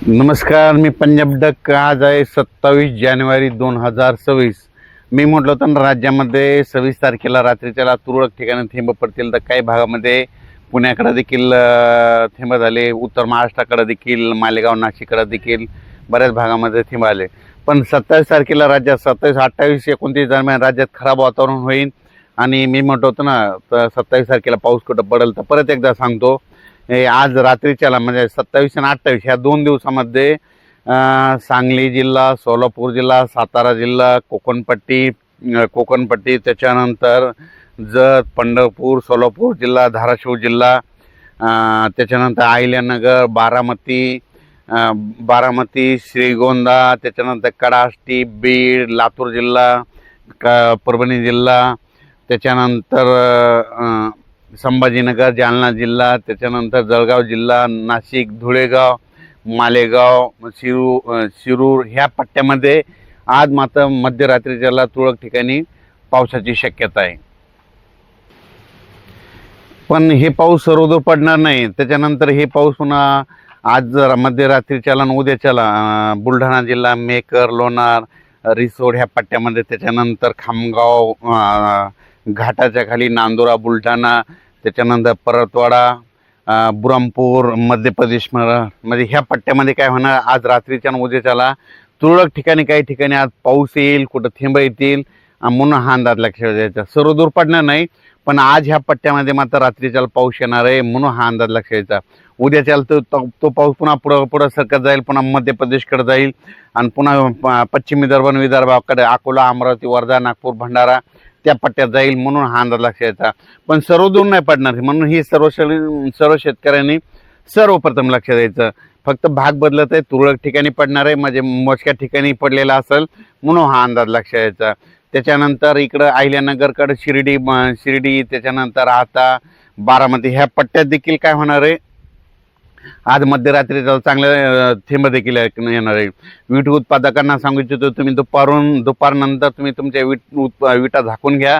नमस्कार, मी पंजाब डक. आज आहे 27 जानेवारी 2026. मी म्हटलं होतं ना, राज्यामध्ये 26 तारखेला रात्रीच्याला तुरळक ठिकाणी थेंब पडतील. तर काही भागामध्ये पुण्याकडे देखील थेंब झाले, उत्तर महाराष्ट्राकडे देखील, मालेगाव नाशिककडे देखील बऱ्याच भागामध्ये थेंब आले. पण 27 तारखेला राज्यात 27, 28, 29 दरम्यान राज्यात खराब वातावरण होईल. आणि मी म्हटलं होतं ना, तर 27 तारखेला पाऊस कुठं पडेल. तर परत एकदा सांगतो, आज रात्रीच्याला म्हणजे 27 आणि 28 ह्या 2 दिवसामध्ये सांगली जिल्हा, सोलापूर जिल्हा, सातारा जिल्हा, कोकणपट्टी त्याच्यानंतर जत, पंढरपूर, सोलापूर जिल्हा, धाराशिव जिल्हा, त्याच्यानंतर अहिल्यानगर, बारामती, श्रीगोंदा, त्याच्यानंतर कडाष्टी, बीड, लातूर जिल्हा, परभणी जिल्हा, त्याच्यानंतर संभाजीनगर, जालना जिल्हा, त्याच्यानंतर जळगाव जिल्हा, नाशिक, धुळेगाव, मालेगाव, शिरूर ह्या पट्ट्यामध्ये आज मात्र मध्यरात्रीच्याला तुरळक ठिकाणी पावसाची शक्यता आहे. पण हे पाऊस सर्वदूर पडणार नाही. त्याच्यानंतर हे पाऊस पुन्हा आज मध्यरात्रीच्याला आणि उद्याच्याला बुलढाणा जिल्हा, मेकर, लोणार, रिसोड ह्या पट्ट्यामध्ये, त्याच्यानंतर खामगाव, घाटाच्या खाली नांदुरा, बुलढाणा, त्याच्यानंतर परतवाडा, बुरहानपूर, मध्य प्रदेश म्हणजे ह्या पट्ट्यामध्ये काय होणार, आज रात्रीच्या आणि उद्याच्याला तुरळक ठिकाणी काही ठिकाणी आज पाऊस येईल, कुठं थेंब येतील म्हणून हा अंदाज लक्षात द्यायचा. सर्वदूर पडणार नाही, पण आज ह्या पट्ट्यामध्ये मात्र रात्रीच्याला पाऊस येणार आहे म्हणून हा अंदाज लक्षात द्यायचा. उद्याच्याला तो पाऊस पुन्हा पुढं सरकत जाईल, पुन्हा मध्य प्रदेशकडे जाईल आणि पुन्हा पश्चिम विदर्भाकडे अकोला, अमरावती, वर्धा, नागपूर, भंडारा त्या पट्ट्यात जाईल म्हणून हा अंदाज लक्षात यायचा. पण सर्वदूर नाही पडणार म्हणून ही सर्व शेतकऱ्यांनी सर्वप्रथम लक्षात द्यायचं. फक्त भाग बदलत आहे, तुरळक ठिकाणी पडणार आहे, म्हणजे मोजक्या ठिकाणी पडलेला असेल म्हणून हा अंदाज लक्षात यायचा. त्याच्यानंतर इकडं अहिल्यानगरकडे शिर्डी, त्याच्यानंतर आता बारामती ह्या पट्ट्यात देखील काय होणार आहे, आज मध्यरात्रीचा चांगले थेंब देखील येणार आहे. वीट उत्पादकांना सांगू इच्छितो, तुम्ही दुपारनंतर तुम्ही तुमच्या विटा झाकून घ्या.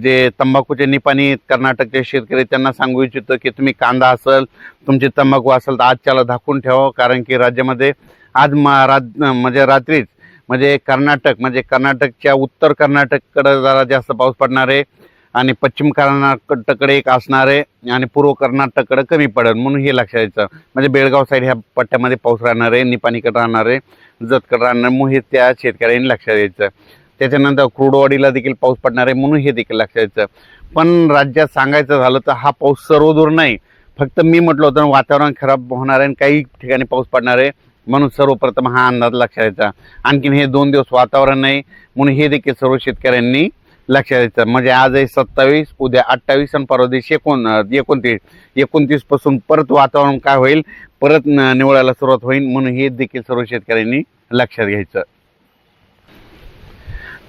जे तंबाखूचे निपाणी कर्नाटकचे शेतकरी त्यांना सांगू इच्छितो की तुम्ही कांदा असेल, तुमची तंबाखू असेल तर आजच्याला झाकून ठेवा. कारण की राज्यामध्ये आज म्हणजे रात्रीच म्हणजे कर्नाटकच्या उत्तर कर्नाटककडे जरा जास्त पाऊस पडणार आहे आणि पश्चिम कर्नाटककडे एक असणार आहे आणि पूर्व कर्नाटककडे कमी पडेल म्हणून हे लक्षात द्यायचं. म्हणजे बेळगाव साईड ह्या पट्ट्यामध्ये पाऊस राहणार आहे, निपाणीकडे राहणार आहे, जतकडे राहणार, म्हणून हे त्या शेतकऱ्यांनी लक्षात द्यायचं. त्याच्यानंतर क्रूडवाडीला देखील पाऊस पडणार आहे म्हणून हे देखील लक्षात द्यायचं. पण राज्यात सांगायचं झालं तर हा पाऊस सर्वदूर नाही, फक्त मी म्हटलं होतं वातावरण खराब होणार आहे आणि काही ठिकाणी पाऊस पडणार आहे म्हणून सर्वप्रथम हा अंदाज लक्षात द्यायचा. आणखीन हे 2 दिवस वातावरण नाही म्हणून हे देखील सर्व शेतकऱ्यांनी लक्षात द्यायचं. म्हणजे आज आहे 27, उद्या 28 आणि परवा दिवशी 29 पासून परत वातावरण काय होईल, परत निवळायला सुरुवात होईल म्हणून हे देखील सर्व शेतकऱ्यांनी लक्षात घ्यायचं.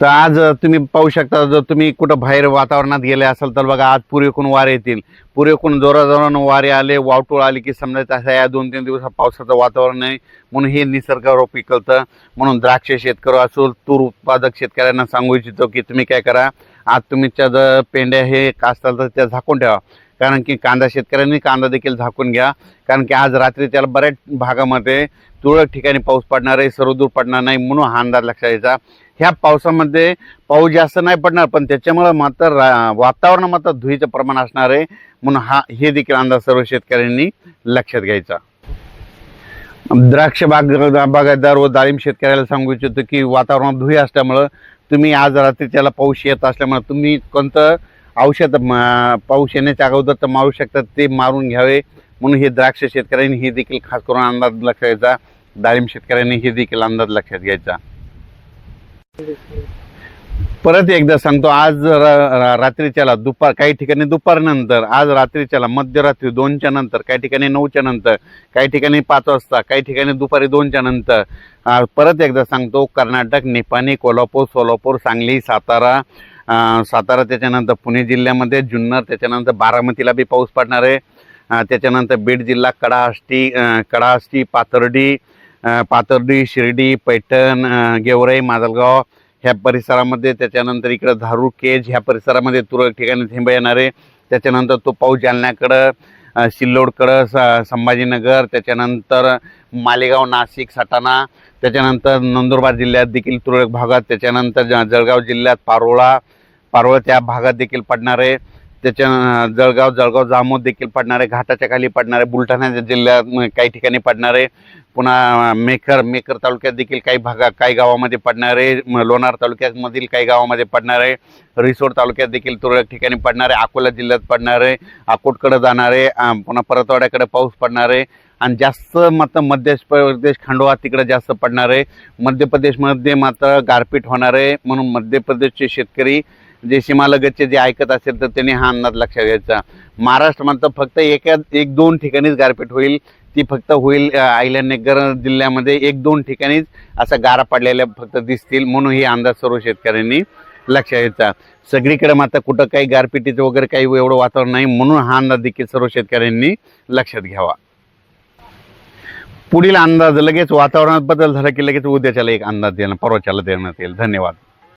तर आज तुम्ही पाहू शकता, जर तुम्ही कुठं बाहेर वातावरणात गेले असाल तर बघा, आज पूर्वेकडून वारे येतील. पूर्वेकडून जोराजोरानं वारे आले, वावटूळ आली की समजायचं असं या 2-3 दिवसात पावसाचं वातावरण आहे म्हणून हे निसर्गावर पिकवतं. म्हणून द्राक्ष शेतकरी असो, तूर उत्पादक शेतकऱ्यांना सांगू इच्छितो की तुम्ही काय करा, आज तुमच्या जर पेंड्या हे असतात तर त्या झाकून ठेवा. कारण की कांदा शेतकऱ्यांनी कांदा देखील झाकून घ्या. कारण की आज रात्री त्याला बऱ्याच भागामध्ये तुरळक ठिकाणी पाऊस पडणार आहे, सर्वदूर पडणार नाही म्हणून हा अंदाज लक्षात द्यायचा. ह्या पावसामध्ये पाऊस जास्त नाही पडणार पण त्याच्यामुळे मात्र वातावरण मात्र धुळीचं प्रमाण असणार आहे म्हणून हे देखील अंदाज सर्व शेतकऱ्यांनी लक्षात घ्यायचा. द्राक्ष बागायतदार व डाळिंब शेतकऱ्याला सांगू इच्छितो की वातावरणात धुळी असल्यामुळं तुम्ही आज रात्री त्याला पाऊस येत असल्यामुळे तुम्ही कोणतं औषध पाऊस येण्याच्या अगोदर तर मारू शकतात ते मारून घ्यावे म्हणून हे द्राक्ष शेतकऱ्यांनी हे देखील खास करून अंदाज लक्षात घ्यायचा. डाळिंब शेतकऱ्यांनी हे देखील अंदाज लक्षात घ्यायचा. परत एकदा सांगतो, आज रात्रीच्याला काही ठिकाणी दुपारनंतर, आज रात्रीच्याला मध्यरात्री 2च्या नंतर, काही ठिकाणी 9च्या नंतर, काही ठिकाणी 5 वाजता, काही ठिकाणी दुपारी 2च्या नंतर. परत एकदा सांगतो, कर्नाटक, निपाणी, कोल्हापूर, सोलापूर, सांगली, सातारा, त्याच्यानंतर पुणे जिल्ह्यामध्ये जुन्नर, त्याच्यानंतर बारामतीला बी पाऊस पडणार आहे. त्याच्यानंतर बीड जिल्हा, कडाष्टी, पाथर्डी, शिर्डी, पैठण, गेवराई, माजलगाव ह्या परिसरामध्ये, त्याच्यानंतर इकडं धारूर, केज ह्या परिसरामध्ये तुरळक ठिकाणी थेंब येणार आहे. त्याच्यानंतर तो पाऊस जालन्याकडं, सिल्लोडकडं संभाजीनगर, त्याच्यानंतर मालेगाव, नाशिक, सटाणा, त्याच्यानंतर नंदुरबार जिल्ह्यात देखील तुरळक भागात, त्याच्यानंतर जळगाव जिल्ह्यात पारोळा त्या भागात देखील पडणार आहे. जळगाव जामोद देखील पडणार आहे. घाटाच्या खाली पडणार आहे. बुलढाणा जिल्ह्यात काही ठिकाणी पडणार आहे. पुन्हा मेकर तालुक्यात देखील काही गावामध्ये पडणार आहे. लोणार तालुक्यामधील काही गावामध्ये पडणार आहे. रिसोड तालुक्यात देखील तुरळक ठिकाणी पडणार आहे. अकोला जिल्ह्यात पडणार आहे. अकोटकडे जाणार आहे. पुन्हा परतवाड्याकडे पाऊस पडणार आहे. आणि जास्त मात्र मध्य प्रदेश, खंडवा तिकडे जास्त पडणार आहे. मध्य प्रदेशमध्ये मात्र गारपीट होणार आहे. म्हणून मध्य प्रदेशचे शेतकरी जे सीमालगतचे जे ऐकत असेल तर त्यांनी हा अंदाज लक्षात घ्यायचा. महाराष्ट्रामध्ये फक्त एक दोन ठिकाणीच गारपीट होईल. ती फक्त होईल अहिल्यानगर जिल्ह्यामध्ये 1-2 ठिकाणीच असा गारा पडलेल्या फक्त दिसतील. म्हणून ही अंदाज सर्व शेतकऱ्यांनी लक्षात घ्यायचा. सगळीकडे मात्र कुठं काही गारपिटीचं वगैरे काही एवढं वातावरण नाही. म्हणून हा अंदाज देखील सर्व शेतकऱ्यांनी लक्षात घ्यावा. पुढील अंदाज लगेच वातावरणात बदल झाला की लगेच उद्याच्याला एक अंदाज देणं, परवाच्याला देण्यात येईल. धन्यवाद.